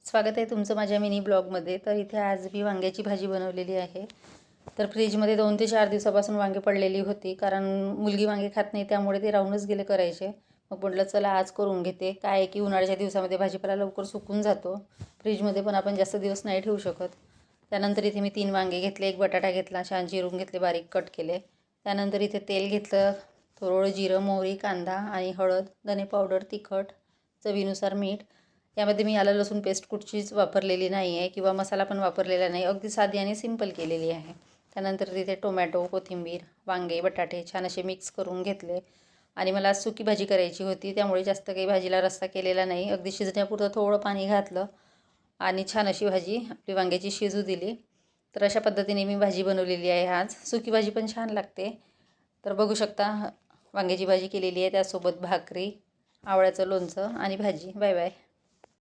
स्वागत आहे तुमचं माझ्या मिनी ब्लॉगमध्ये। तर इथे आज मी वांग्याची भाजी बनवलेली आहे। तर फ्रीजमध्ये 2 ते 4 दिवसापासून वांगे पडलेली होती, कारण मुलगी वांगे खात नाही, त्यामुळे ते राहूनच गेले करायचे। मग म्हटलं चला आज करून घेते। काय आहे की उन्हाळ्याच्या दिवसामध्ये भाजीपाला लवकर सुकून जातो, फ्रीजमध्ये पण आपण जास्त दिवस नाही ठेवू शकत। त्यानंतर इथे मी 3 वांगे घेतले, 1 बटाटा घेतला, छान चिरून घेतले, बारीक कट केले। त्यानंतर इथे तेल घेतलं, थोडं जिरं, मोहरी, कांदा आणि हळद, धने पावडर, तिखट, चवीनुसार मीठ। यामध्ये मी आलं लसूण पेस्ट कुठचीच वापरलेली नाही आहे किंवा मसाला पण वापरलेला नाही, अगदी साधी आणि सिंपल केलेली आहे। त्यानंतर तिथे टोमॅटो, कोथिंबीर, वांगे, बटाटे छान असे मिक्स करून घेतले। आणि मला सुकी भाजी करायची होती, त्यामुळे जास्त काही भाजीला रस्सा केलेला नाही, अगदी शिजण्यापुरतं थोडं पाणी घातलं आणि छान अशी भाजी आपली वांग्याची शिजू दिली। तर अशा पद्धतीने मी भाजी बनवलेली आहे आज। सुकी भाजी पण छान लागते। तर बघू शकता वांग्याची भाजी केलेली आहे, त्यासोबत भाकरी, आवळ्याचं लोणचं आणि भाजी। Bye bye.